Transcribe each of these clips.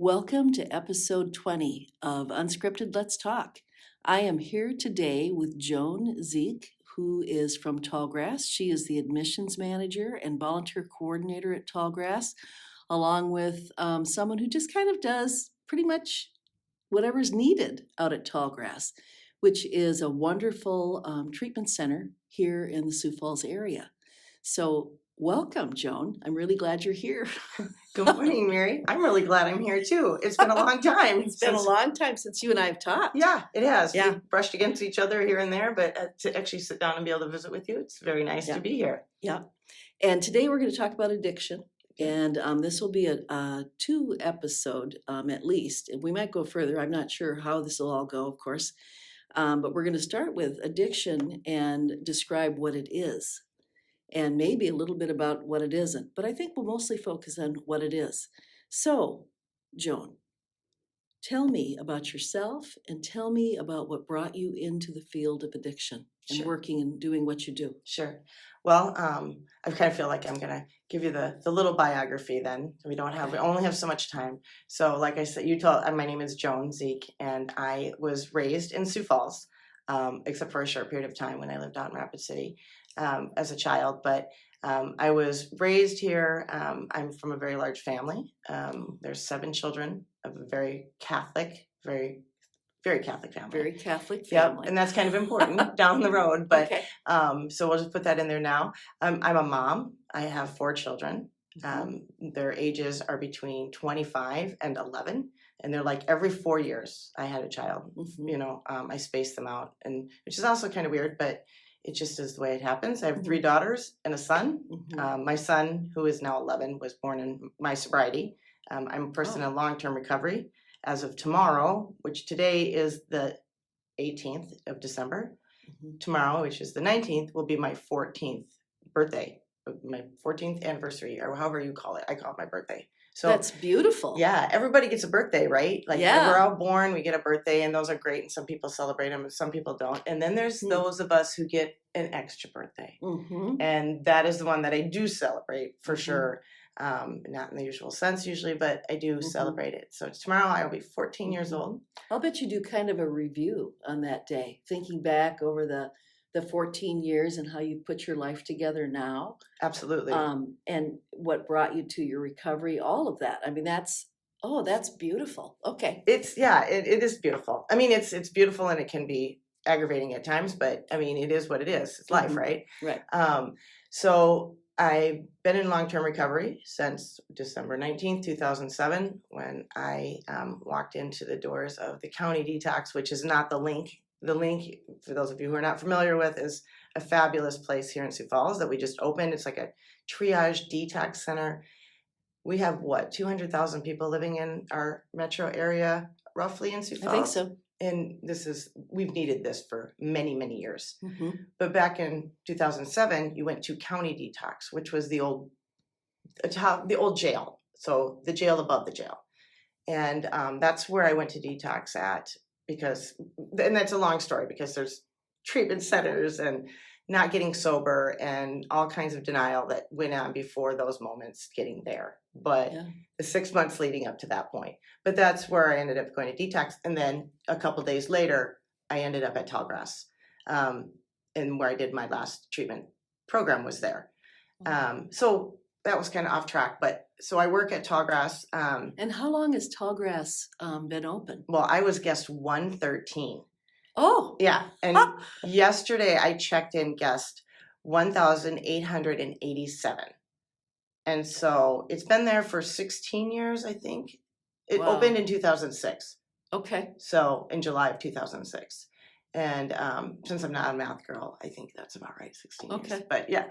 Welcome to episode 20 of Unscripted Let's Talk. I am here today with Joan Zych, who is from Tallgrass. She is the admissions manager and volunteer coordinator at Tallgrass, along with someone who just kind of does pretty much whatever's needed out at Tallgrass, which is a wonderful treatment center here in the Sioux Falls area. So welcome, Joan. I'm really glad you're here. Good morning, Mary. I'm really glad I'm here too. It's been a long time. It's been a long time since you and I have talked. Yeah, it has. Yeah. We've brushed against each other here and there, but to actually sit down and be able to visit with you, it's very nice Yeah. to be here. Yeah. And today we're going to talk about addiction. And this will be a 2-episode at least. And we might go further. I'm not sure how this will all go, of course. But we're going to start with addiction and describe what it is. And maybe a little bit about what it isn't. But I think we'll mostly focus on what it is. So, Joan, tell me about yourself and tell me about what brought you into the field of addiction and Sure. working and doing what you do. Sure. Well, I kind of feel like I'm going to give you the little biography then. We only have so much time. So like I said, my name is Joan Zych, and I was raised in Sioux Falls, except for a short period of time when I lived out in Rapid City as a child. But I was raised here. I'm from a very large family. There's 7 children of a very Catholic, very Catholic family. Very Catholic Yep, family. and that's kind of important down the road. But Okay. so we'll just put that in there now. I'm a mom. I have 4 children. Their ages are between 25 and 11, and they're like every 4 years I had a child. Mhm. I spaced them out, and which is also kind of weird, but it just is the way it happens. I have 3 daughters and a son. Mhm. My son, who is now 11, was born in my sobriety. I'm a person Oh. in long-term recovery. As of tomorrow, which today is the 18th of December, Mhm. tomorrow, which is the 19th, will be my 14th birthday, my 14th anniversary, or however you call it. I call it my birthday. So That's beautiful. yeah, everybody gets a birthday, right? Like Yeah. we're all born, we get a birthday, and those are great, and some people celebrate them, and some people don't. And then there's Hmm. those of us who get an extra birthday. Mhm. And that is the one that I do celebrate for Mhm. sure. Not in the usual sense usually, but I do Mhm. celebrate it. So tomorrow I will be 14 years Mhm. old. I'll bet you do kind of a review on that day, thinking back over the 14 years and how you put your life together now, Absolutely. and what brought you to your recovery, all of that. I mean, that's beautiful. Okay. It is beautiful. I mean, it's beautiful, and it can be aggravating at times, but I mean, it is what it is. It's life, Mhm. right? Right. So I've been in long-term recovery since December 19th, 2007, when I walked into the doors of the county detox, which is not the link. The link, for those of you who are not familiar with, is a fabulous place here in Sioux Falls that we just opened. It's like a triage detox center. We have 200,000 people living in our metro area, roughly, in Sioux Falls. I think so. And we've needed this for many, many years. Mhm. But back in 2007, you went to county detox, which was the old jail. So the jail above the jail. And that's where I went to detox at, and that's a long story, because there's treatment centers and not getting sober and all kinds of denial that went on before those moments getting there. But Yeah. the 6 months leading up to that point. But that's where I ended up going to detox. And then a couple days later, I ended up at Tallgrass, and where I did my last treatment program was there. So that was kind of off track. But so I work at Tallgrass. And how long has Tallgrass been open? Well, I was guest 113. Oh. Yeah. And yesterday I checked in guest 1,887. And so it's been there for 16 years, I think. It Wow. opened in 2006. Okay. So in July of 2006. And since I'm not a math girl, I think that's about right, 16 years. Okay. But yeah.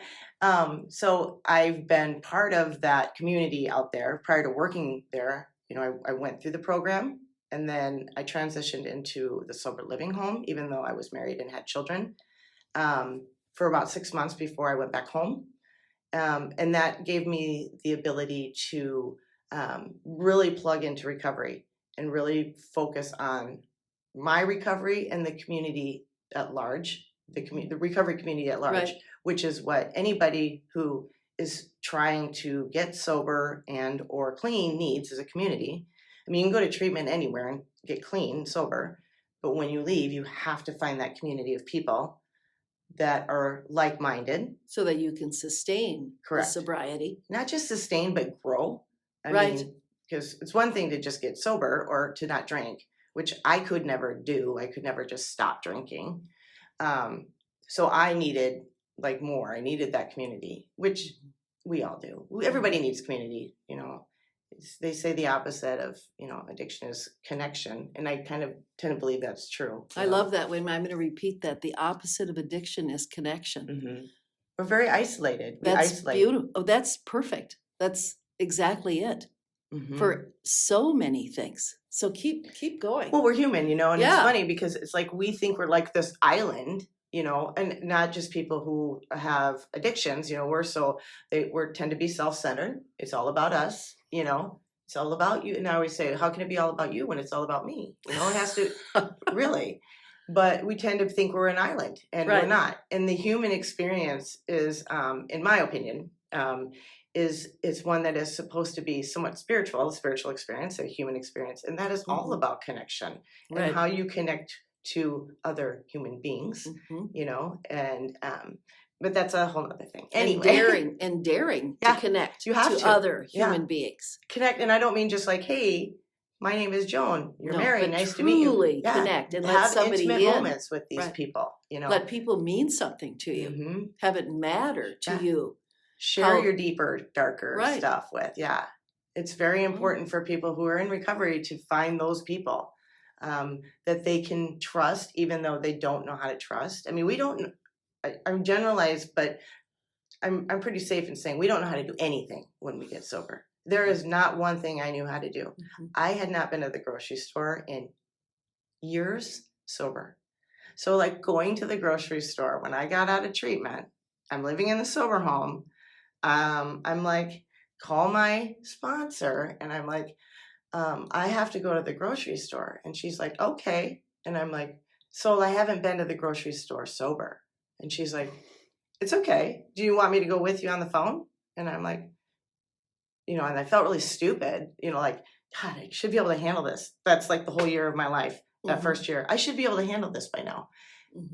So I've been part of that community out there prior to working there. I went through the program, and then I transitioned into the sober living home, even though I was married and had children, for about 6 months before I went back home. And that gave me the ability to really plug into recovery and really focus on my recovery and the community at large, the recovery community at large, Right. which is what anybody who is trying to get sober and or clean needs as a community. I mean, you can go to treatment anywhere and get clean, sober, but when you leave, you have to find that community of people that are like-minded. So that you can sustain Correct. the sobriety. Not just sustain, but grow. I Right. mean, because it's one thing to just get sober or to not drink, which I could never do. I could never just stop drinking. So I needed like more. I needed that community, which we all do. Everybody needs community, you know. They say the opposite of, you know, addiction is connection. And I kind of tend to believe that's true. I love that. I'm going to repeat that. The opposite of addiction is connection. Mm-hmm. We're very isolated. That's beautiful. Oh, that's perfect. That's exactly it for so many things. So keep going. Well, we're human, you know, and Yeah. it's funny because it's like we think we're like this island, you know, and not just people who have addictions, you know, we're tend to be self-centered. It's all about us, you know. It's all about you. And I always say, how can it be all about you when it's all about me? You know, it has to really. But we tend to think we're an island, and Right. we're not. And the human experience is, in my opinion, is one that is supposed to be somewhat spiritual, a spiritual experience, a human experience, and that is all about connection Right. and how you connect to other human beings, you know, and but that's a whole other thing. Anyway, And daring Yeah, to connect you have to to. other Yeah. human beings. connect, and I don't mean just like, hey, my name is Joan. You're No, Mary. but Nice to meet you. truly Yeah, connect and let have somebody intimate in. moments with these Right. people. You know, Let people mean something to you. Mhm. Have it matter to Yeah. you. Share How- your deeper, darker Right. stuff with. Yeah, it's very important for people who are in recovery to find those people that they can trust, even though they don't know how to trust. I mean, we don't. I'm generalized, but I'm pretty safe in saying we don't know how to do anything when we get sober. There is not one thing I knew how to do. I had not been to the grocery store in years sober. So like going to the grocery store when I got out of treatment, I'm living in the sober home. I'm like, call my sponsor, and I'm like, I have to go to the grocery store. And she's like, okay. And I'm like, so I haven't been to the grocery store sober. And she's like, it's okay. Do you want me to go with you on the phone? And I'm like, you know, and I felt really stupid, you know, like, God, I should be able to handle this. That's like the whole year of my life, that first year. I should be able to handle this by now.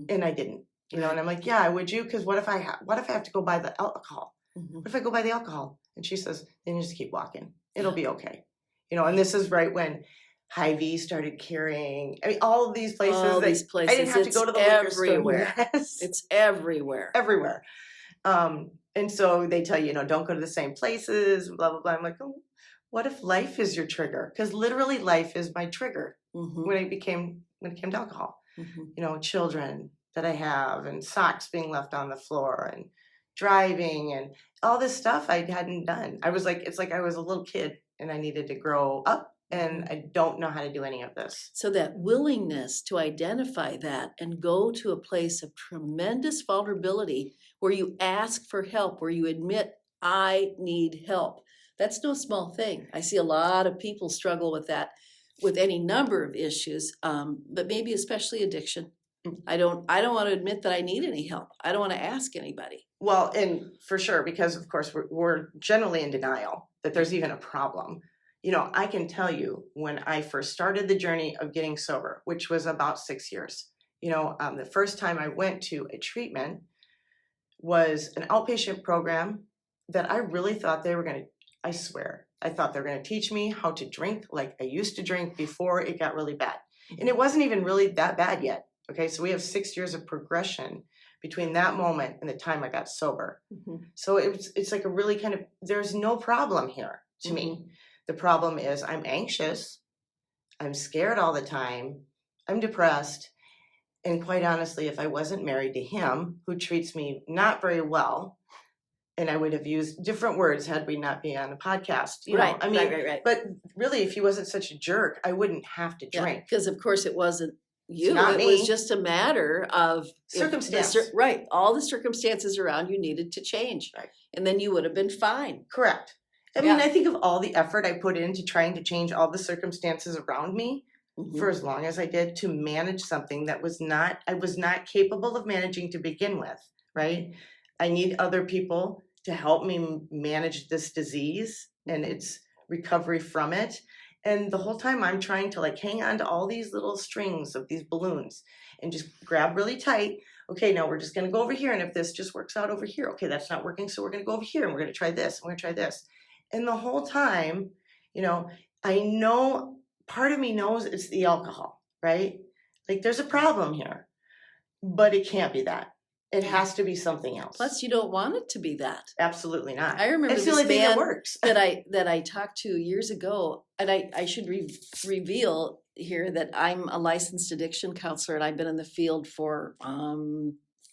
And I didn't, you know, and I'm like, yeah, would you? Because what if I have to go buy the alcohol? What if I go buy the alcohol? And she says, then you just keep walking. It'll be okay. You know, and this is right when Hy-Vee started carrying, I mean, all of these places. All these places. I didn't have to go to the liquor store. Everywhere. Yes. It's everywhere. Everywhere. And so they tell you, you know, don't go to the same places, blah, blah, blah. I'm like, oh, what if life is your trigger? Because literally life is my trigger when it came to alcohol. You know, children that I have and socks being left on the floor and driving and all this stuff I hadn't done. I was like, it's like I was a little kid and I needed to grow up, and I don't know how to do any of this. So that willingness to identify that and go to a place of tremendous vulnerability where you ask for help, where you admit, I need help. That's no small thing. I see a lot of people struggle with that, with any number of issues, but maybe especially addiction. I don't want to admit that I need any help. I don't want to ask anybody. Well, and for sure, because of course we're generally in denial that there's even a problem. You know, I can tell you when I first started the journey of getting sober, which was about 6 years, you know, the first time I went to a treatment was an outpatient program that I really thought they were going to, I swear, I thought they were going to teach me how to drink like I used to drink before it got really bad. And it wasn't even really that bad yet. Okay, so we have 6 years of progression between that moment and the time I got sober. So it's like a really kind of, there's no problem here to me. The problem is I'm anxious, I'm scared all the time, I'm depressed, and quite honestly, if I wasn't married to him, who treats me not very well, and I would have used different words had we not been on a podcast, you know, I mean, right. but really, if he wasn't such a jerk, I wouldn't have to drink. Because of course it wasn't you. not It me. was just a matter of Circumstance. Right. All the circumstances around you needed to change. Right. And then you would have been fine. Correct. I mean, I think of all the effort I put into trying to change all the circumstances around me for as long as I did to manage something that I was not capable of managing to begin with, right? I need other people to help me manage this disease and its recovery from it. And the whole time I'm trying to like hang on to all these little strings of these balloons and just grab really tight. Okay, now we're just going to go over here. And if this just works out over here, okay, that's not working. So we're going to go over here and we're going to try this. And we're going to try this. And the whole time, you know, I know part of me knows it's the alcohol, right? Like there's a problem here, but it can't be that. It has to be something else. Plus, you don't want it to be that. Absolutely not. I remember It's the this only thing that man works. that I talked to years ago, and I should reveal here that I'm a licensed addiction counselor, and I've been in the field for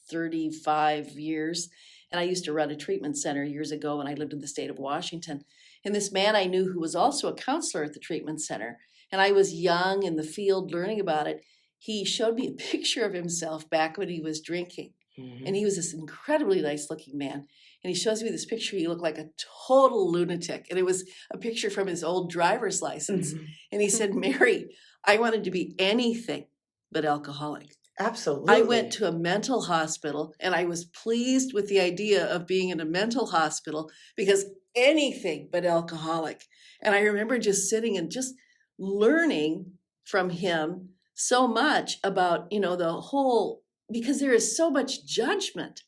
35 years. And I used to run a treatment center years ago when I lived in the state of Washington. And this man I knew who was also a counselor at the treatment center, and I was young in the field learning about it. He showed me a picture of himself back when he was drinking. And he was this incredibly nice looking man. And he shows me this picture. He looked like a total lunatic. And it was a picture from his old driver's license. And he said, Mary, I wanted to be anything but alcoholic. Absolutely. I went to a mental hospital, and I was pleased with the idea of being in a mental hospital because anything but alcoholic. And I remember just sitting and just learning from him so much about, the whole, because there is so much judgment,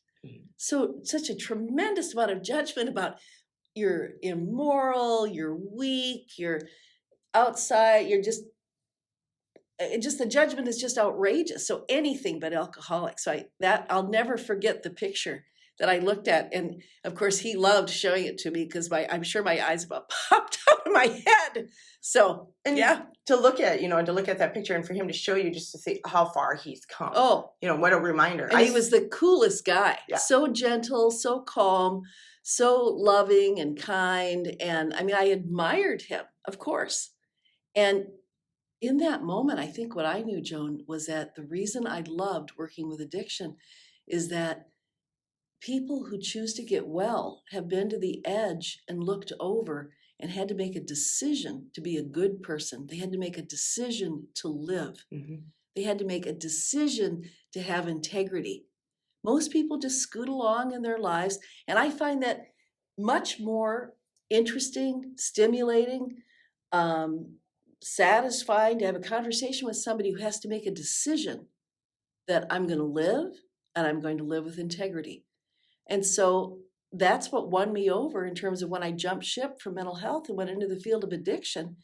such a tremendous amount of judgment about you're immoral, you're weak, you're outside, you're just the judgment is just outrageous. So anything but alcoholic. So I'll never forget the picture that I looked at, and of course he loved showing it to me because I'm sure my eyes about popped out of my head. So to look at that picture and for him to show you just to see how far he's come. Oh, what a reminder. And he was the coolest guy. Yeah. So gentle, so calm, so loving and kind. And I mean, I admired him, of course. And in that moment, I think what I knew, Joan, was that the reason I loved working with addiction is that people who choose to get well have been to the edge and looked over and had to make a decision to be a good person. They had to make a decision to live. They had to make a decision to have integrity. Most people just scoot along in their lives, and I find that much more interesting, stimulating, satisfying to have a conversation with somebody who has to make a decision that I'm going to live, and I'm going to live with integrity. And so that's what won me over in terms of when I jumped ship from mental health and went into the field of addiction.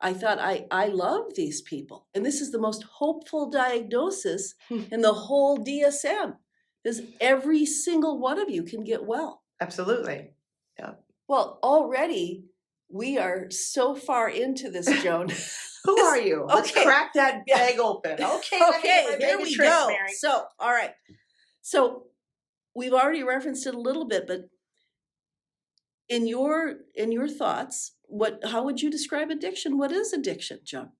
I thought, I love these people. And this is the most hopeful diagnosis in the whole DSM, because every single one of you can get well. Absolutely. Yeah. Well, already we are so far into this, Joan. Who are you? Let's crack that bag open. Okay, here we go. Mary. So, all right. So we've already referenced it a little bit, but in your thoughts, how would you describe addiction? What is addiction, Joan?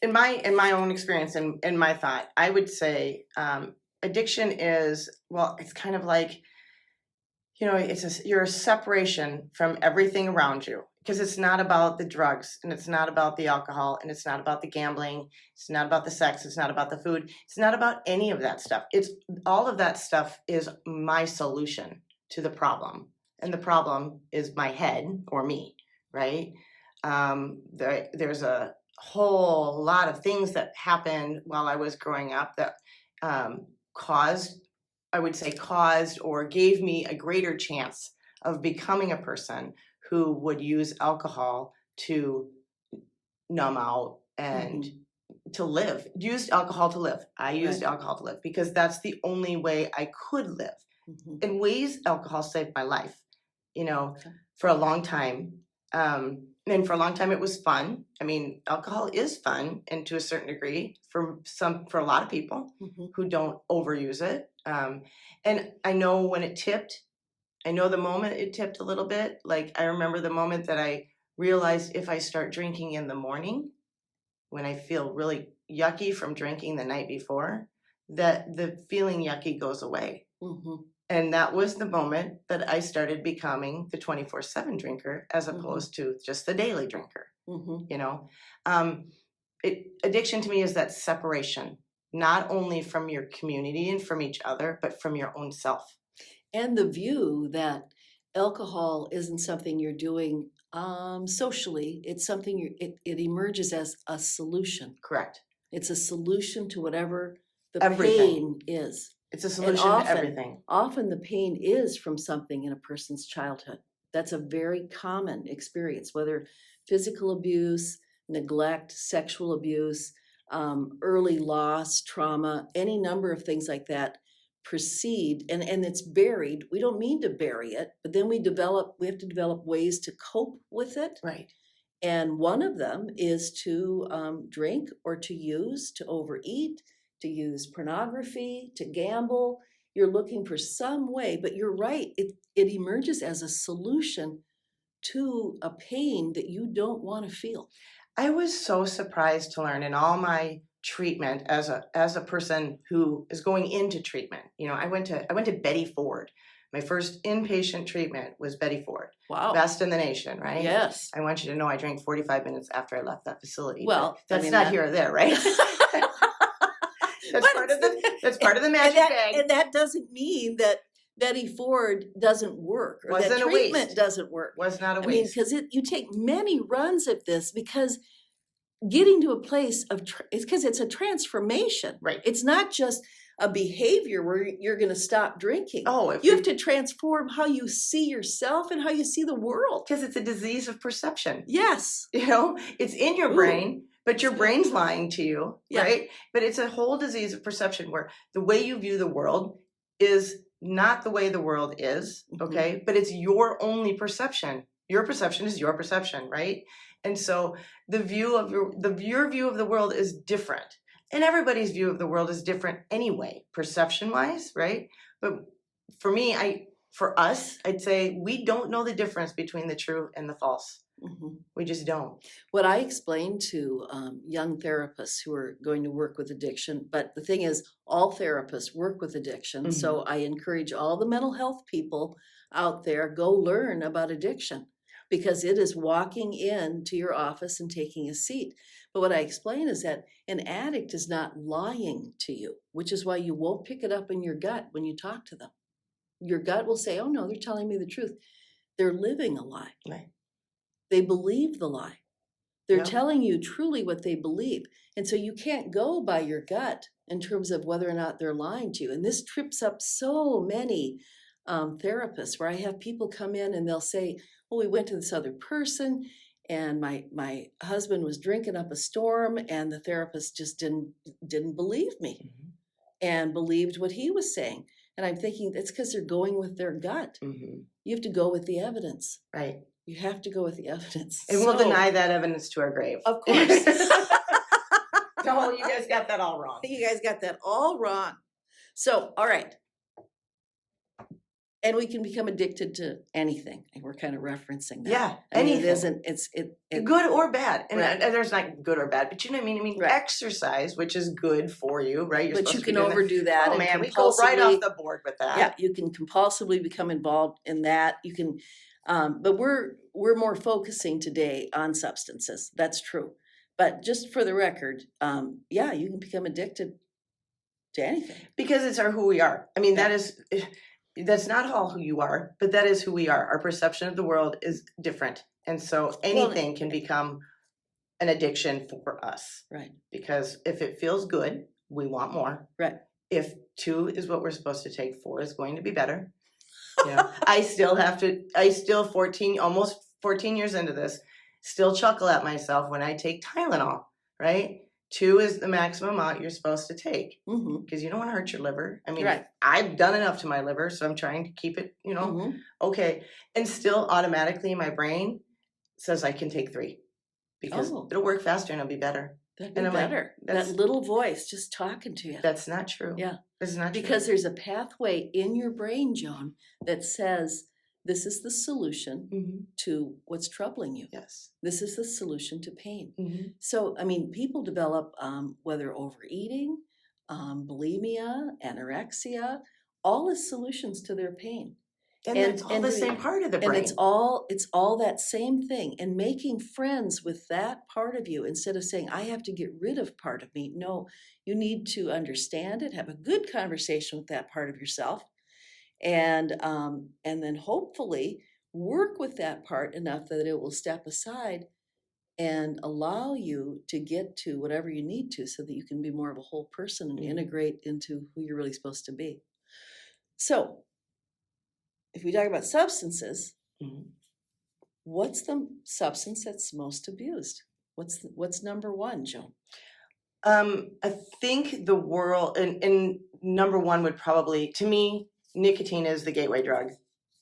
In my own experience and in my thought, I would say addiction is, it's kind of like, you're a separation from everything around you, because it's not about the drugs, and it's not about the alcohol, and it's not about the gambling, it's not about the sex, it's not about the food, it's not about any of that stuff. It's all of that stuff is my solution to the problem, and the problem is my head or me, right? There's a whole lot of things that happened while I was growing up that caused or gave me a greater chance of becoming a person who would use alcohol to numb out and to live. Used alcohol to live. I used alcohol to live because that's the only way I could live. In ways, alcohol saved my life, for a long time. And for a long time it was fun. I mean, alcohol is fun, and to a certain degree for a lot of people who don't overuse it. And I know when it tipped, I know the moment it tipped a little bit. Like, I remember the moment that I realized if I start drinking in the morning, when I feel really yucky from drinking the night before, that the feeling yucky goes away. And that was the moment that I started becoming the 24/7 drinker as opposed to just the daily drinker. Addiction to me is that separation, not only from your community and from each other, but from your own self. And the view that alcohol isn't something you're doing Socially, it's something it emerges as a solution. Correct. It's a solution to whatever the Everything. pain is. It's a And solution to everything. often the pain is from something in a person's childhood. That's a very common experience, whether physical abuse, neglect, sexual abuse, early loss, trauma, any number of things like that precede, and it's buried. We don't mean to bury it, but then we have to develop ways to cope with it. Right. And one of them is to drink or to use, to overeat, to use pornography, to gamble. You're looking for some way, but you're right. It emerges as a solution to a pain that you don't want to feel. I was so surprised to learn in all my treatment as a person who is going into treatment. I went to Betty Ford. My first inpatient treatment was Betty Ford. Wow. Best in the nation, right? Yes. I want you to know I drank 45 minutes after I left that facility. Well, that's not here or there, right? That's part of the magic bag. And that doesn't mean that Betty Ford doesn't work or Wasn't that a treatment waste. doesn't work. Was not a I mean, waste. because you take many runs at this because getting to a place of it's because it's a transformation. Right. It's not just a behavior where you're going to stop drinking. Oh, you have to transform how you see yourself and how you see the world. Because it's a disease of perception. Yes. It's in your brain, but your brain's lying to you, Yeah. right? But it's a whole disease of perception where the way you view the world is not the way the world is, okay? But it's your only perception. Your perception is your perception, right? And so your view of the world is different. And everybody's view of the world is different anyway, perception-wise, right? But for us, I'd say we don't know the difference between the true and the false. We just don't. What I explain to young therapists who are going to work with addiction, but the thing is, all therapists work with addiction. So I encourage all the mental health people out there, go learn about addiction, because it is walking into your office and taking a seat. But what I explain is that an addict is not lying to you, which is why you won't pick it up in your gut when you talk to them. Your gut will say, oh no, they're telling me the truth. They're living a lie. Right. They believe the lie. They're Yep. telling you truly what they believe. And so you can't go by your gut in terms of whether or not they're lying to you. And this trips up so many therapists where I have people come in and they'll say, well, we went to this other person and my husband was drinking up a storm and the therapist just didn't believe me and believed what he was saying. And I'm thinking it's because they're going with their gut. You have to go with the evidence. Right. You have to go with the evidence. And we'll deny that evidence to our grave. Of course. No, you guys got that all wrong. You guys got that all wrong. So, all right. And we can become addicted to anything. And we're kind of referencing that. Yeah, I mean, anything. it Good or bad. And Right. there's not good or bad, but you know what I mean? Right. exercise, which is good for you, right? but you to be can doing that. overdo that. Oh and man, we go right compulsively- off the board with that. Yeah, you can compulsively become involved in that. You can, but we're more focusing today on substances. That's true. But just for the record, yeah, you can become addicted to anything. Because it's who we are. I mean, that's not all who you are, but that is who we are. Our perception of the world is different. And so anything can become an addiction for us. Right. Because if it feels good, we want more. Right. If 2 is what we're supposed to take, 4 is going to be better. I still almost 14 years into this, still chuckle at myself when I take Tylenol, right? 2 is the maximum amount you're supposed to take because you don't want to hurt your liver. I mean, Right. I've done enough to my liver, so I'm trying to keep it, okay. And still automatically my brain says I can take 3 because it'll work faster and it'll be better. That'd be And I'm like, better. that's- That little voice just talking to you. That's not true. Yeah. It's not true. Because there's a pathway in your brain, Joan, that says this is the solution to what's troubling you. Yes. This is the solution to pain. Mm-hmm. So, I mean, people develop, whether overeating, bulimia, anorexia, all is solutions to their pain. And it's all the same part of the brain. And it's all that same thing. And making friends with that part of you instead of saying, I have to get rid of part of me. No, you need to understand it, have a good conversation with that part of yourself. And then hopefully work with that part enough that it will step aside and allow you to get to whatever you need to so that you can be more of a whole person and integrate into who you're really supposed to be. So if we talk about substances, what's the substance that's most abused? What's number one, Joan? I think the world, and number one would probably, to me, nicotine is the gateway drug.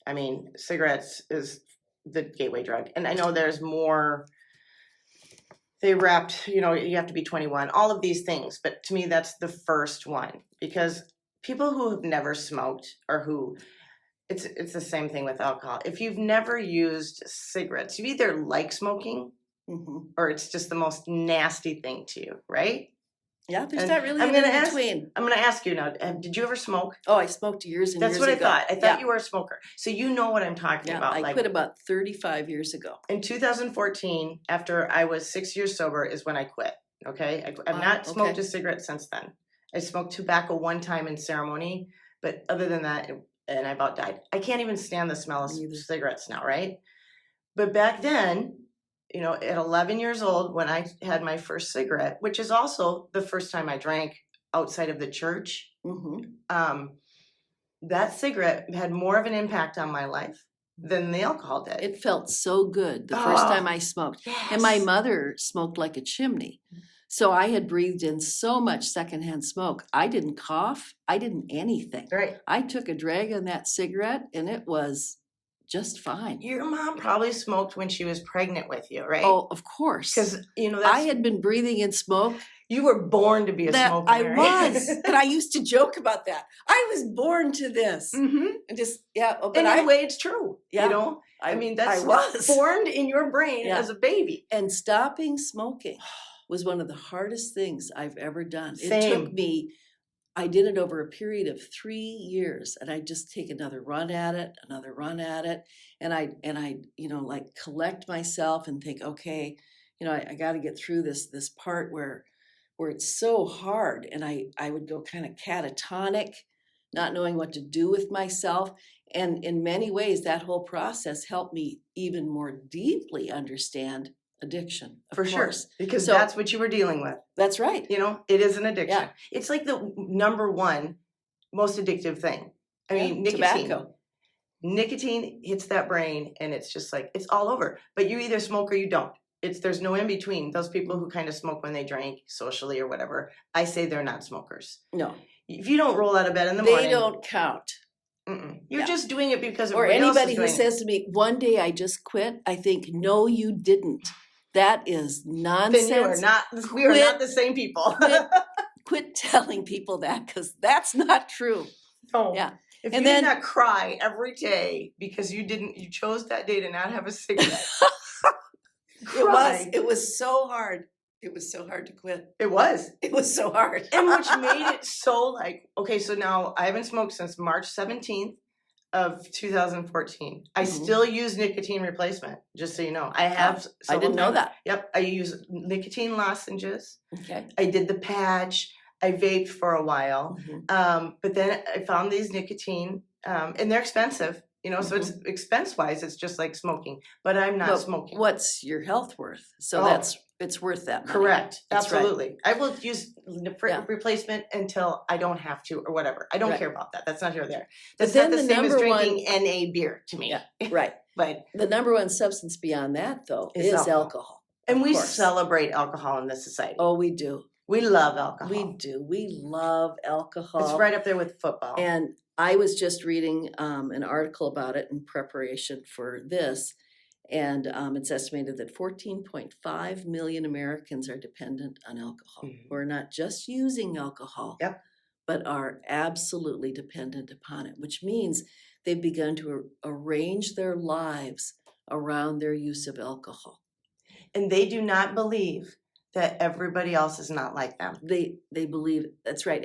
I mean, cigarettes is the gateway drug. And I know there's more, they wrapped, you have to be 21, all of these things. But to me, that's the first one. Because people who have never smoked or who, it's the same thing with alcohol. If you've never used cigarettes, you either like smoking or it's just the most nasty thing to you, right? Yeah, there's not really in between. I'm going to ask you now, did you ever smoke? Oh, I smoked years and years ago. That's what I thought. I thought you were a smoker. So you know what I'm talking about. I quit about 35 years ago. In 2014, after I was 6 years sober, is when I quit. Okay? I've not smoked a cigarette since then. I smoked tobacco one time in ceremony, but other than that, and I about died. I can't even stand the smell of cigarettes now, right? But back then, at 11 years old, when I had my first cigarette, which is also the first time I drank outside of the church, that cigarette had more of an impact on my life than the alcohol did. It felt so good the first time I smoked. Yes. And my mother smoked like a chimney. So I had breathed in so much secondhand smoke. I didn't cough. I didn't anything. Right. I took a drag on that cigarette and it was just fine. Your mom probably smoked when she was pregnant with you, right? Oh, of course. Because, I had been breathing in smoke. You were born to be a smoker. I was. And I used to joke about that. I was born to this. And just, but in a way, it's true. Yeah. I mean, that's I was formed in your brain as a baby. And stopping smoking was one of the hardest things I've ever done. Same. It took me, I did it over a period of 3 years, and I just take another run at it, and I like collect myself and think, okay, I got to get through this part where it's so hard, and I would go kind of catatonic, not knowing what to do with myself. And in many ways, that whole process helped me even more deeply understand addiction. For sure. Because that's what you were dealing with. That's right. It is an addiction. Yeah. It's like the number one most addictive thing. I mean, nicotine. Tobacco. Nicotine hits that brain and it's just like, it's all over. But you either smoke or you don't. There's no in between. Those people who kind of smoke when they drank socially or whatever, I say they're not smokers. No. If you don't roll out of bed in the morning. They don't count. You're just doing it because or anybody who says to me, one day I just quit, I think, no, you didn't. That is nonsense. Then we are not the same people. Quit telling people that, because that's not true. No. Yeah. If you did not cry every day because you chose that day to not have a cigarette. It was so hard. It was so hard to quit. It was. It was so hard. And which made it so okay, so now I haven't smoked since March 17th of 2014. I still use nicotine replacement, just so you know. I have. I didn't know that. Yep. I use nicotine lozenges. Okay. I did the patch. I vaped for a while. But then I found these nicotine, and they're expensive. So it's expense-wise, it's just like smoking. But I'm not smoking. What's your health worth? So it's worth that money. Correct. That's absolutely. Right. I will use replacement until I don't have to or whatever. I don't care about that. That's not here or there. That's not the same as drinking NA beer to me. Yeah, right. But the number one substance beyond that, though, is alcohol. And we celebrate alcohol in this society. Oh, we do. We love alcohol. We do. We love alcohol. It's right up there with football. And I was just reading an article about it in preparation for this. And it's estimated that 14.5 million Americans are dependent on alcohol, who are not just using alcohol, but are absolutely dependent upon it, which means they've begun to arrange their lives around their use of alcohol. And they do not believe that everybody else is not like them. They believe that's right.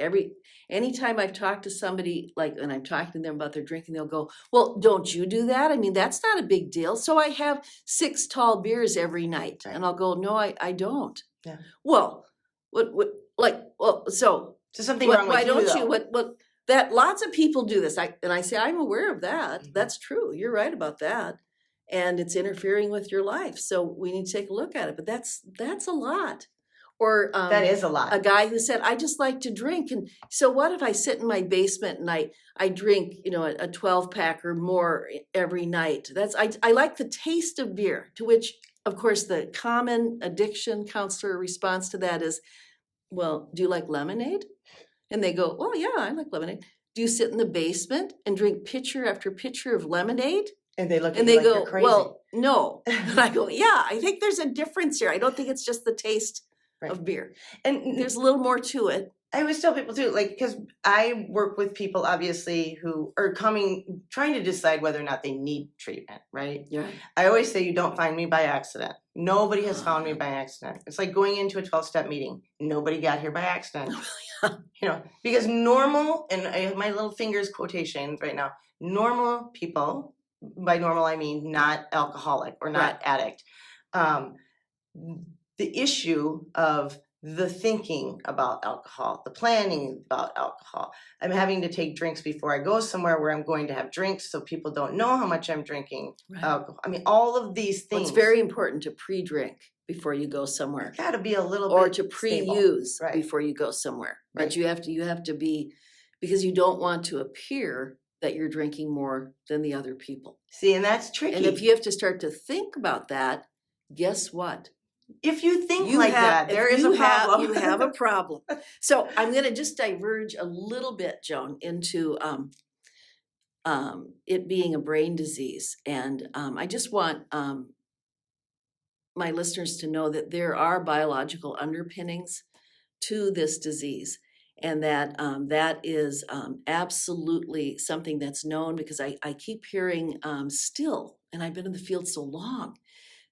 Anytime I've talked to somebody, and I'm talking to them about their drinking, they'll go, "Well, don't you do that? I mean, that's not a big deal. So I have 6 tall beers every night." Right. And I'll go, "No, I don't." Yeah. Well, so something wrong with why you, don't though. you? That lots of people do this. I say I'm aware of that. That's true. You're right about that. and it's interfering with your life. So we need to take a look at it. But that's a lot. Or That is a lot. a guy who said, I just like to drink. And so what if I sit in my basement and I drink, a 12-pack or more every night? I like the taste of beer, to which, of course, the common addiction counselor response to that is, well, do you like lemonade? And they go, well, yeah, I like lemonade. Do you sit in the basement and drink pitcher after pitcher of lemonade? And they look at And you they like you're go, crazy. well, no. And I go, yeah, I think there's a difference here. I don't think it's just the taste Right. of beer. And There's a little more to it. I always tell people too, like, because I work with people obviously who are trying to decide whether or not they need treatment, right? Yeah. I always say you don't find me by accident. Nobody has found me by accident. It's like going into a 12-step meeting. Nobody got here by accident. Because normal, and I have my little fingers quotations right now, normal people, by normal I mean not alcoholic or not addict, the issue of the thinking about alcohol, the planning about alcohol. I'm having to take drinks before I go somewhere where I'm going to have drinks so people don't know how much I'm drinking alcohol. I mean, all of these things. Well, it's very important to pre-drink before you go somewhere. Got to be a little or bit to pre-use stable. before you go somewhere. But Right. you have to be, because you don't want to appear that you're drinking more than the other people. See, and that's tricky. And if you have to start to think about that, guess what? If you think that, there is a problem. You have a problem. So I'm going to just diverge a little bit, Joan, into it being a brain disease. And I just want my listeners to know that there are biological underpinnings to this disease. And that that is absolutely something that's known, because I keep hearing still, and I've been in the field so long,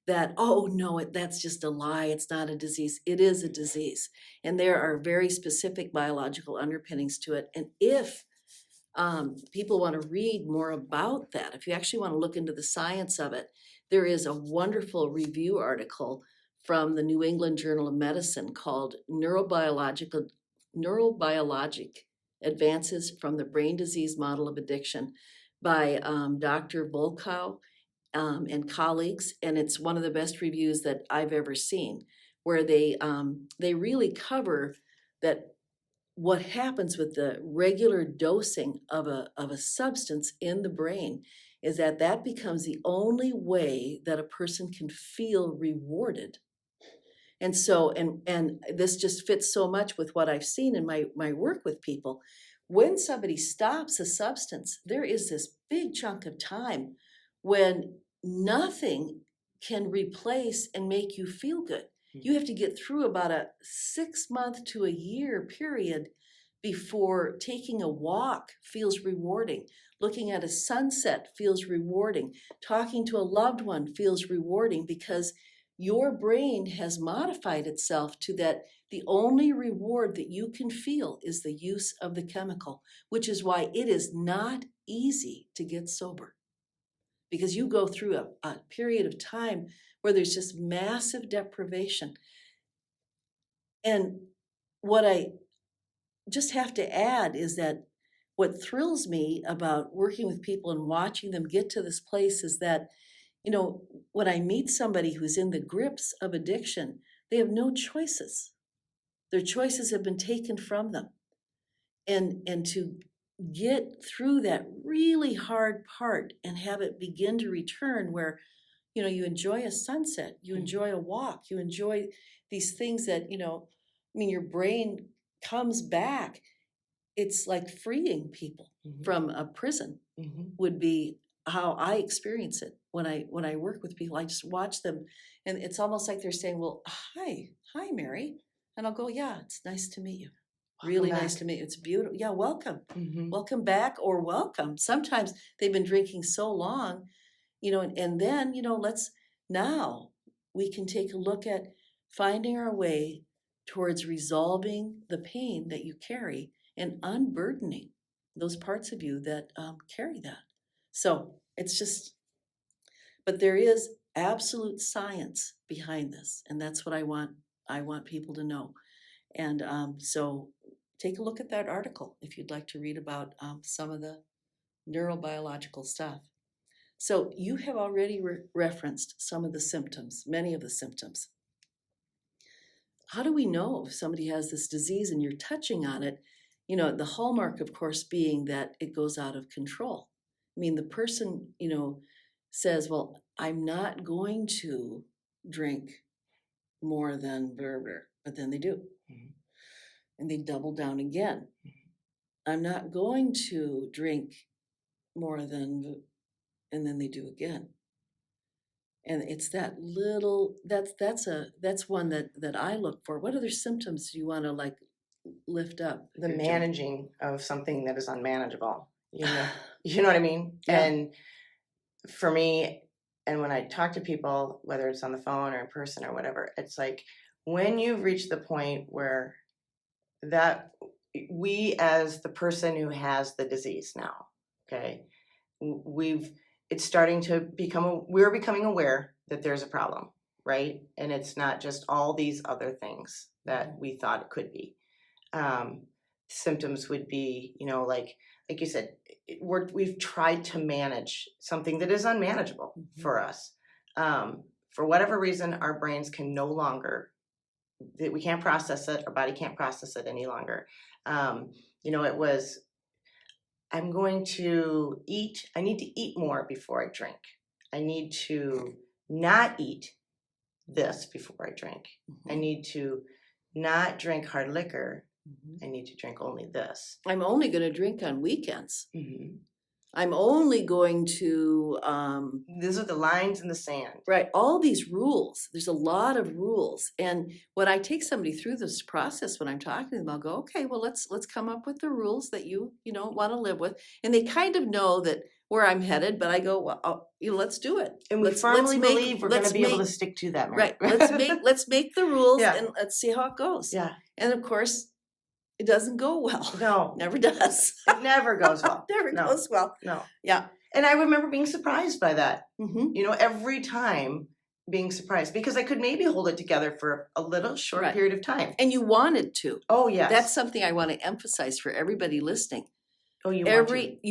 that, oh, no, that's just a lie. It's not a disease. It is a disease. And there are very specific biological underpinnings to it. And if people want to read more about that, if you actually want to look into the science of it, there is a wonderful review article from the New England Journal of Medicine called Neurobiologic Advances from the Brain Disease Model of Addiction by Dr. Volkow and colleagues, and it's one of the best reviews that I've ever seen, where they really cover that what happens with the regular dosing of a substance in the brain is that becomes the only way that a person can feel rewarded. And so, and this just fits so much with what I've seen in my work with people. When somebody stops a substance, there is this big chunk of time when nothing can replace and make you feel good. You have to get through about a 6-month to a year period before taking a walk feels rewarding. Looking at a sunset feels rewarding. Talking to a loved one feels rewarding, because your brain has modified itself to that the only reward that you can feel is the use of the chemical, which is why it is not easy to get sober. Because you go through a period of time where there's just massive deprivation. And what I just have to add is that what thrills me about working with people and watching them get to this place is that, when I meet somebody who's in the grips of addiction, they have no choices. Their choices have been taken from them. And to get through that really hard part and have it begin to return where, you enjoy a sunset, you enjoy a walk, you enjoy these things that, your brain comes back. It's like freeing people from a prison would be how I experience it when I work with people. I just watch them, and it's almost like they're saying, well, hi, Mary. And I'll go, yeah, it's nice to meet you. Really nice to meet you. It's beautiful. Yeah, welcome. Welcome back, or welcome. Sometimes they've been drinking so long, and then, now we can take a look at finding our way towards resolving the pain that you carry and unburdening those parts of you that carry that. So it's just, but there is absolute science behind this, and that's what I want people to know. And so take a look at that article if you'd like to read about some of the neurobiological stuff. So you have already referenced some of the symptoms, many of the symptoms. How do we know if somebody has this disease and you're touching on it? You know, the hallmark, of course, being that it goes out of control. I mean, the person, says, well, I'm not going to drink more than blah, blah, but then they do. Mhm. And they double down again. Mhm. I'm not going to drink more than, and then they do again. And it's that little, that's one that I look for. What other symptoms do you want to like lift up? The here, Joan? managing of something that is unmanageable. You know what I mean? Yeah. And for me, and when I talk to people, whether it's on the phone or in person or whatever, it's like when you've reached the point where that we, as the person who has the disease now, okay, it's starting to we're becoming aware that there's a problem, right? And it's not just all these other things that we thought it could be. Symptoms would be, like you said, we've tried to manage something that is unmanageable for us. For whatever reason, our brains can no longer, we can't process it, our body can't process it any longer. It was, I need to eat more before I drink. I need to not eat this before I drink. I need to not drink hard liquor. I need to drink only this. I'm only going to drink on weekends. Mm-hmm. I'm only going to. These are the lines in the sand. Right. All these rules. There's a lot of rules. And when I take somebody through this process, when I'm talking to them, I'll go, okay, well, let's come up with the rules that you want to live with. And they kind of know that where I'm headed, but I go, well, let's do it. And we firmly believe we're going to be able to stick to that, Mary. Right. Let's make the rules Yeah. and let's see how it goes. Yeah. And of course, it doesn't go well. No. Never does. It never goes well. Never goes well. No. Yeah. And I remember being surprised by that. Mm-hmm. Every time being surprised because I could maybe hold it together for a little short period of time. And you wanted to. Oh, yes. That's something I want to emphasize for everybody listening. Oh, you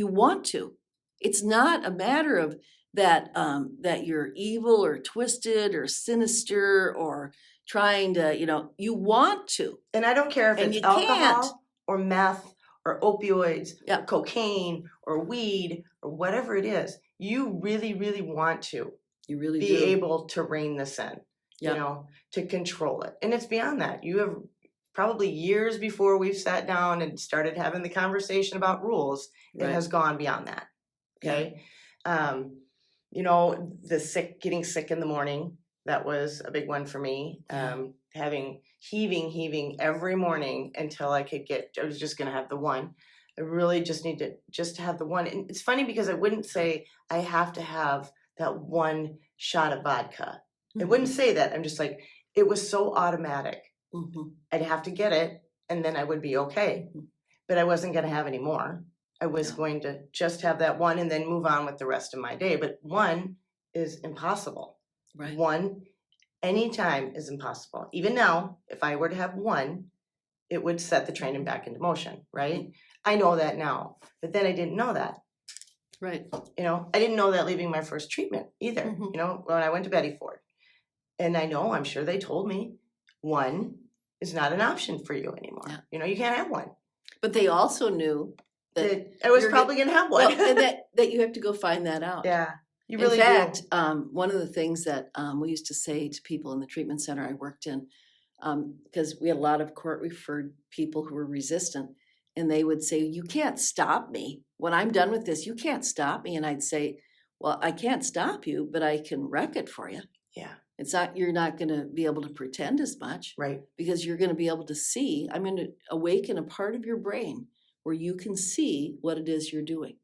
want to. It's not a matter of that you're evil or twisted or sinister or trying to, you want to. And I don't care if And it's you can't. alcohol or meth or opioids Yeah. or cocaine or weed or whatever it is. You really, really want to You really be do. able to rein this in, to control it. And it's beyond that. You have probably years before we've sat down and started having the conversation about rules, it has gone beyond that. Okay. Yeah. Getting sick in the morning, that was a big one for me. Having heaving every morning until I was just going to have the one. I really just need to have the one. And it's funny because I wouldn't say I have to have that one shot of vodka. I wouldn't say that. I'm just like, it was so automatic. Mm-hmm. I'd have to get it and then I would be okay. But I wasn't going to have any more. I was going to just have that one and then move on with the rest of my day. But one is impossible. Right. One anytime is impossible. Even now, if I were to have one, it would set the training back into motion, right? I know that now, but then I didn't know that. Right. I didn't know that leaving my first treatment either, when I went to Betty Ford. And I'm sure they told me one is not an option for you anymore. Yeah. You can't have one. But they also knew that I was probably going to have one. Well, and that you have to go find that out. Yeah. You really in fact, do. One of the things that we used to say to people in the treatment center I worked in, because we had a lot of court-referred people who were resistant, and they would say, you can't stop me. When I'm done with this, you can't stop me. And I'd say, well, I can't stop you, but I can wreck it for you. Yeah. You're not going to be able to pretend as much. Right. Because you're going to be able to see, I'm going to awaken a part of your brain where you can see what it is you're doing.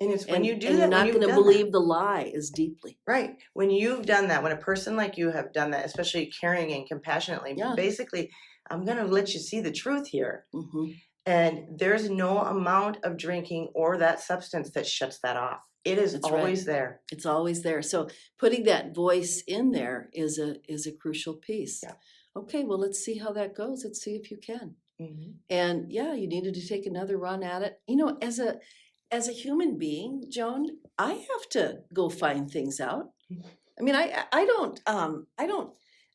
And it's when you do that, you're not going to believe the lie as deeply. Right. When you've done that, when a person like you have done that, especially caring and compassionately, basically, I'm going to let you see the truth here. Mm-hmm. And there's no amount of drinking or that substance that shuts that off. It is always there. It's always there. So putting that voice in there is a crucial piece. Yeah. Okay, well, let's see how that goes. Let's see if you can. Mm-hmm. And you needed to take another run at it. as a human being, Joan, I have to go find things out. I mean, I don't,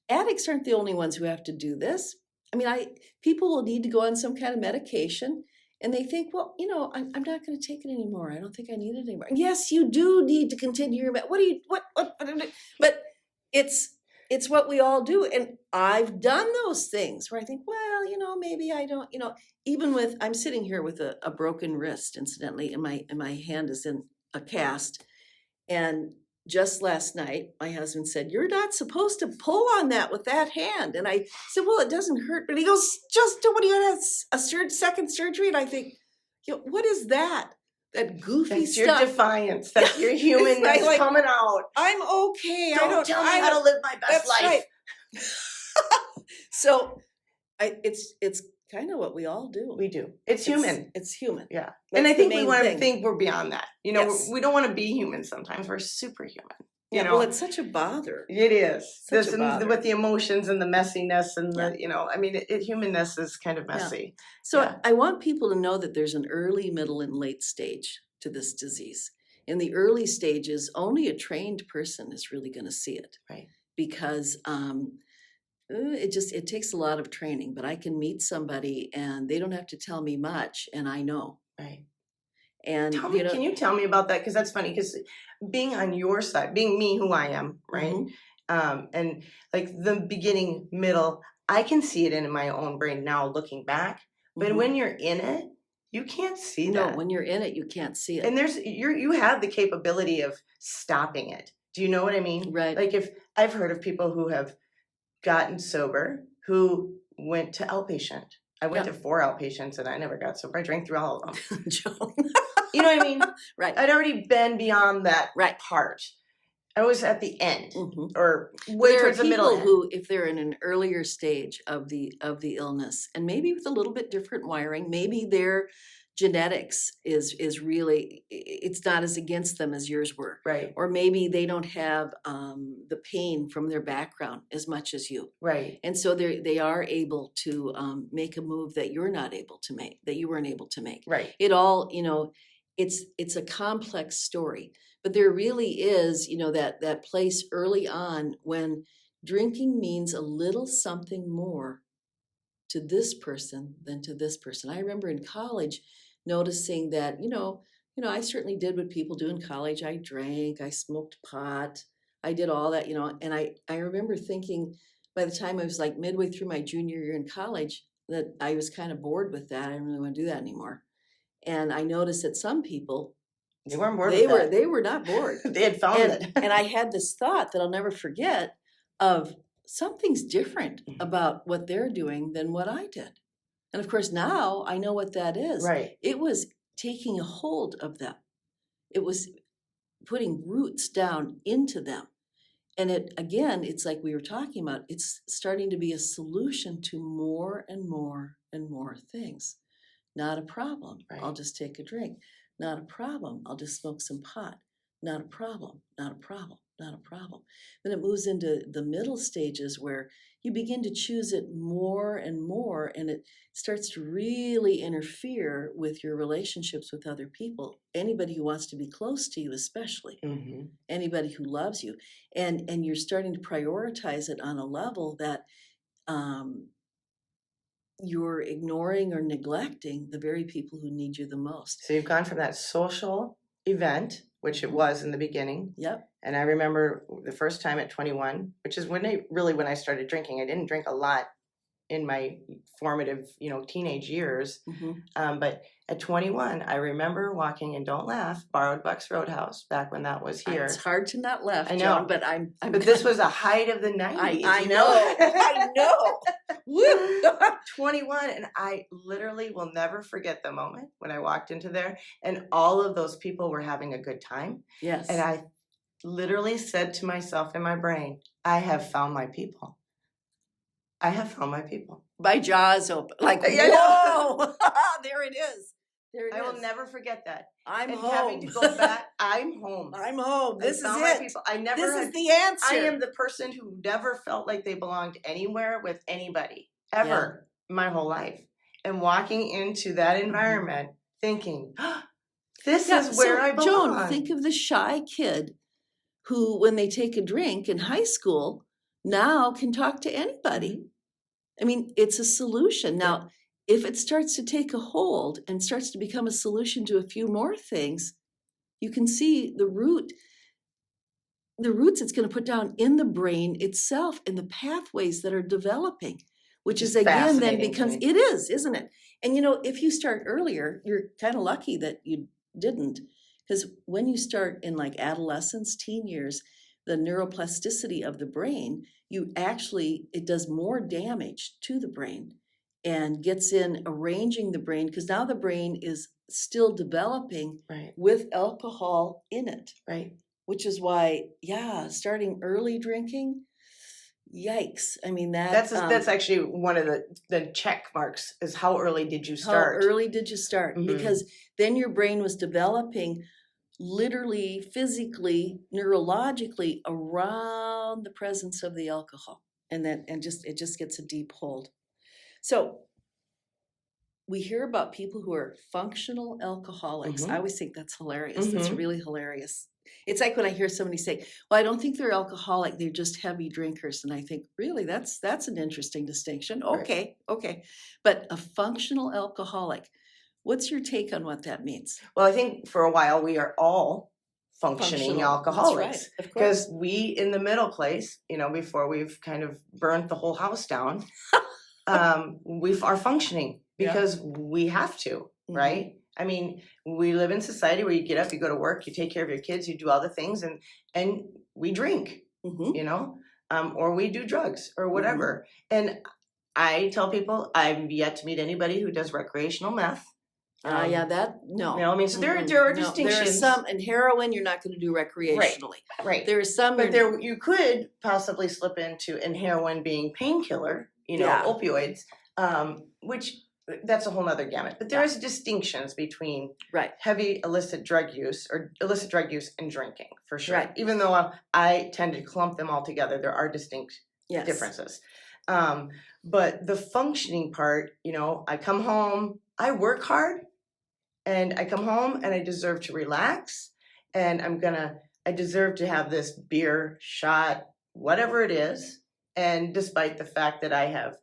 addicts aren't the only ones who have to do this. I mean, people will need to go on some kind of medication and they think, well, I'm not going to take it anymore. I don't think I need it anymore. And yes, you do need to continue your, but it's what we all do. And I've done those things where I think, well, maybe I don't, even with, I'm sitting here with a broken wrist, incidentally, and my hand is in a cast. And just last night, my husband said, "You're not supposed to pull on that with that hand." And I said, "Well, it doesn't hurt." But he goes, "Just do what you have second surgery." And I think, what is that? That goofy That's stuff. your defiance. That's your humanness like, coming out. I'm okay. Don't tell me how to live my best life. Right. So it's kind of what we all do. We do. It's human. It's human. Yeah. That's and I think the we main want to thing. think we're beyond that. Yes. We don't want to be human sometimes. We're superhuman. Yeah, well, it's such a bother. It is. Such a bother. With the emotions and the messiness and the, I mean, humanness is kind of messy. So Yeah. I want people to know that there's an early, middle, and late stage to this disease. In the early stages, only a trained person is really going to see it. Right. Because it takes a lot of training, but I can meet somebody and they don't have to tell me much and I know. Right. And can you tell me about that? Because that's funny, because being on your side, being me who I am, right? Mm-hmm. And like the beginning, middle, I can see it in my own brain now looking back. But Mm-hmm. when you're in it, you can't see that. No, when you're in it, you can't see it. And you have the capability of stopping it. Do you know what I mean? Right. Like if I've heard of people who have gotten sober who went to outpatient. I went to 4 outpatients and I never got sober. I drank through all of them. Joan. You know what I mean? Right. I'd already been beyond that part. I was at the end, or way towards the middle. There are people who, if they're in an earlier stage of the illness, and maybe with a little bit different wiring, maybe their genetics is really, it's not as against them as yours were, right? Or maybe they don't have the pain from their background as much as you, right? And so they are able to make a move that you're not able to make, that you weren't able to make, right? It all, it's a complex story. But there really is, that place early on when drinking means a little something more to this person than to this person. I remember in college noticing that, I certainly did what people do in college. I drank, I smoked pot, I did all that, and I remember thinking by the time I was like midway through my junior year in college that I was kind of bored with that. I didn't really want to do that anymore. And I noticed that some people, they weren't bored. They were not bored. They had found it. And I had this thought that I'll never forget of something's different about what they're doing than what I did. And of course, now I know what that is. Right. It was taking a hold of them. It was putting roots down into them. And it's like we were talking about, it's starting to be a solution to more and more and more things. Not a problem. Right. I'll just take a drink. Not a problem. I'll just smoke some pot. Not a problem. Not a problem. Not a problem. Then it moves into the middle stages where you begin to choose it more and more, and it starts to really interfere with your relationships with other people. Anybody who wants to be close to you, especially. Mm-hmm. Anybody who loves you. And you're starting to prioritize it on a level that you're ignoring or neglecting the very people who need you the most. So you've gone from that social event, which it was in the beginning. Yep. And I remember the first time at 21, which is when I started drinking. I didn't drink a lot in my formative, teenage years. Mm-hmm. But at 21, I remember walking, and don't laugh, Borrowed Bucks Roadhouse back when that was here. It's hard to not laugh, I know. Joan, but I'm But this was a height of the 90s. I know. I know. Woo! 21, and I literally will never forget the moment when I walked into there, and all of those people were having a good time. Yes. And I literally said to myself in my brain, I have found my people. I have found my people. My jaws open. Like, Yeah, whoa! There it is. There it is. I will never forget that. I'm and home. Having to go back, I'm home. I'm home. This is found my it. people. I never This had, is the answer. I am the person who never felt like they belonged anywhere with anybody, ever, my whole life. And walking into that environment thinking, This Yeah, is where so I belong. Joan, think of the shy kid who, when they take a drink in high school, now can talk to anybody. Mhm. I mean, it's a solution. Yeah. Now, if it starts to take a hold and starts to become a solution to a few more things, you can see the roots it's going to put down in the brain itself and the pathways that are developing, which is again then fascinating to becomes, me. it is, isn't it? And if you start earlier, you're kind of lucky that you didn't, because when you start in like adolescence, teen years, the neuroplasticity of the brain, it does more damage to the brain and gets in arranging the brain, because now the brain is still developing Right. with alcohol in it. Right. Which is why, yeah, starting early drinking, yikes. I mean, That's actually one of the check marks, is how early did you start? How early did you start? Mhm. Because then your brain was developing literally, physically, neurologically around the presence of the alcohol. And it just gets a deep hold. So we hear about people who are functional alcoholics. Mhm. I always think that's hilarious. That's Mhm. really hilarious. It's like when I hear somebody say, "Well, I don't think they're alcoholic, they're just heavy drinkers." And I think, really, that's an interesting distinction. Right. Okay. But a functional alcoholic, what's your take on what that means? Well, I think for a while we are all functioning Functional. That's alcoholics, right, of because course. we in the middle place, before we've kind of burnt the whole house down, we are functioning Yeah. because we have to, Mhm. right? I mean, we live in society where you get up, you go to work, you take care of your kids, you do all the things, and we drink, Mhm. or we do drugs or whatever. And I tell people I've yet to meet anybody who does recreational meth. Yeah, no. I mean, so there are No, there are distinctions. some, and heroin you're not going to do recreationally. Right. There are some, But there you could possibly slip into, and heroin being painkiller, Yeah. opioids, which that's a whole nother gamut. But there Yeah. is distinctions between right. heavy illicit drug use and drinking, for sure. Right. Even though I tend to clump them all together, there are distinct Yes. differences. But the functioning part, I come home, I work hard, and I come home and I deserve to relax, and I deserve to have this beer, shot, whatever it is. And despite the fact that I have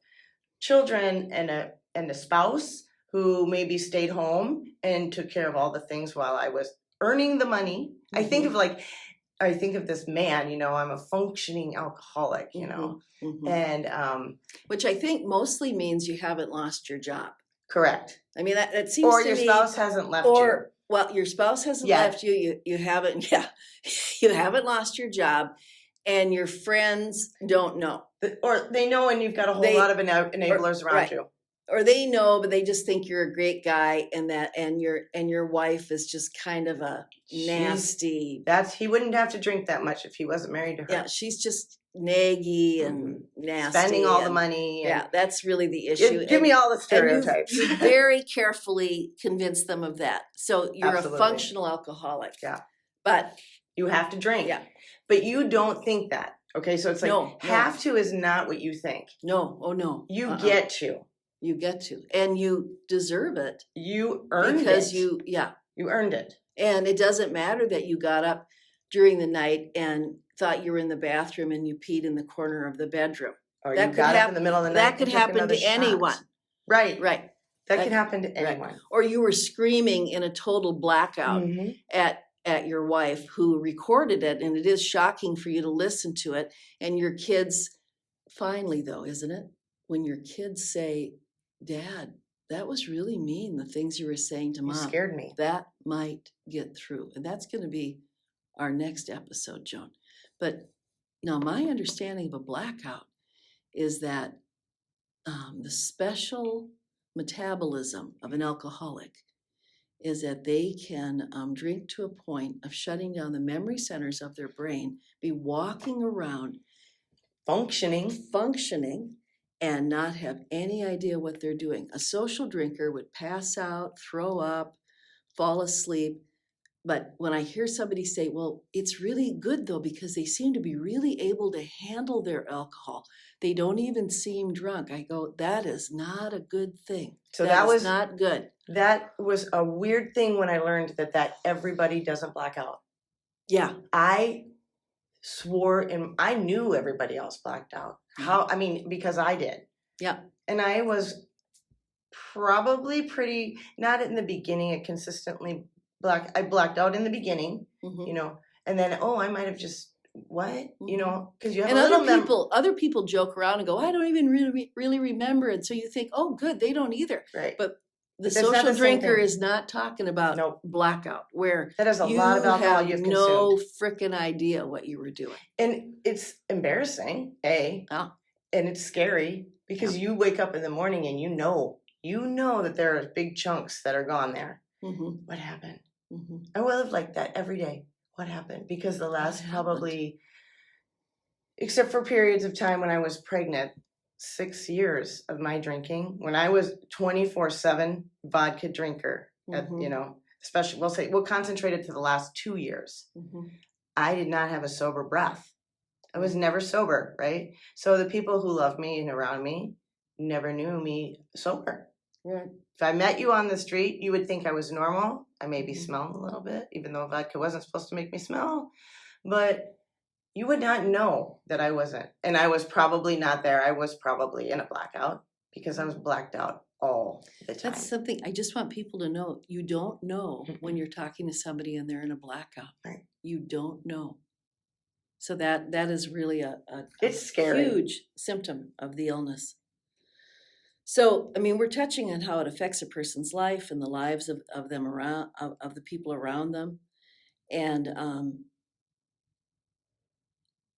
children and a spouse who maybe stayed home and took care of all the things while I was earning the money, I think of this man, I'm a functioning alcoholic, and which I think mostly means you haven't lost your job. correct. I mean, that seems Or to your me, spouse hasn't left you. well, your spouse hasn't Yet. left you. You haven't, yeah, you haven't lost your job, and your friends don't know. Or they know, and you've got a whole lot of enablers around right. you. Or they know, but they just think you're a great guy, and your wife is just kind of a nasty. He wouldn't have to drink that much if he wasn't married to her. Yeah, she's just naggy and nasty, spending all the money. Yeah, that's really the issue. Give me all the stereotypes. You very carefully convince them of that. So you're Absolutely. a functional alcoholic. Yeah, but you have to drink. Yeah, but you don't think that. Okay, so it's like No. to is not what you think. No, oh no, you get to. You get to, and you deserve it. You earned because it. You earned it. And it doesn't matter that you got up during the night and thought you were in the bathroom and you peed in the corner of the bedroom. Or you got up in the middle of the night. That could happen to anyone. Right. Right. That can happen to anyone. Right. Or you were screaming in a total blackout at your wife, who recorded it, and it is shocking for you to listen to it. And your kids, finally though, isn't it? When your kids say, "Dad, that was really mean, the things you were saying to Mom. You scared me." That might get through. And that's going to be our next episode, Joan. But now my understanding of a blackout is that the special metabolism of an alcoholic is that they can drink to a point of shutting down the memory centers of their brain, be walking around functioning, and not have any idea what they're doing. A social drinker would pass out, throw up, fall asleep. But when I hear somebody say, well, it's really good though, because they seem to be really able to handle their alcohol. They don't even seem drunk. I go, that is not a good thing. So that is was not good. That was a weird thing when I learned that everybody doesn't black out. Yeah. I swore, and I knew everybody else blacked out. Because I did. Yeah. And I was probably pretty, not in the beginning, I consistently I blacked out in the beginning, Mhm. and then, I might have just, what? Because you have And a little other people joke around and go, I don't even really remember. And so you think, oh, good, they don't either. Right. But the But that's not social the same drinker thing. is not talking about Nope. blackout, where That is a you lot of alcohol have you've no consumed. frickin' idea what you were doing. And it's embarrassing, Yeah. and it's scary because you wake up in the morning and you know that there are big chunks that are gone there. Mm-hmm. What happened? Mm-hmm. I will live like that every day. What happened? Because the last probably, except for periods of time when I was pregnant, 6 years of my drinking, when I was 24/7 vodka drinker, especially we'll concentrate it to the last 2 years. Mm-hmm. I did not have a sober breath. I was never sober, right? So the people who love me and around me never knew me sober. Right. If I met you on the street, you would think I was normal. I may be smelling a little bit, even though vodka wasn't supposed to make me smell. But you would not know that I wasn't. And I was probably not there. I was probably in a blackout because I was blacked out all the time. That's something I just want people to know. You don't know when you're talking to somebody and they're in a blackout. Right. You don't know. So that is really a It's scary. huge symptom of the illness. So, we're touching on how it affects a person's life and the lives of them around, of the people around them. And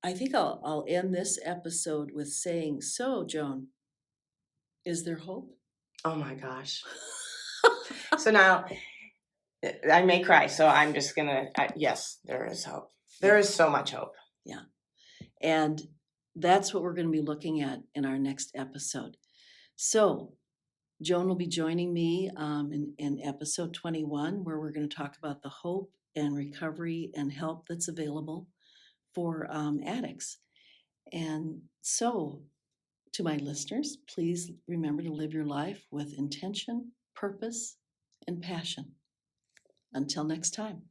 I think I'll end this episode with saying, so Joan, is there hope? Oh my gosh. So now I may cry, so I'm just gonna, yes, there is hope. There is so much hope. Yeah. And that's what we're going to be looking at in our next episode. So Joan will be joining me in episode 21, where we're going to talk about the hope and recovery and help that's available for addicts. And so, to my listeners, please remember to live your life with intention, purpose, and passion. Until next time.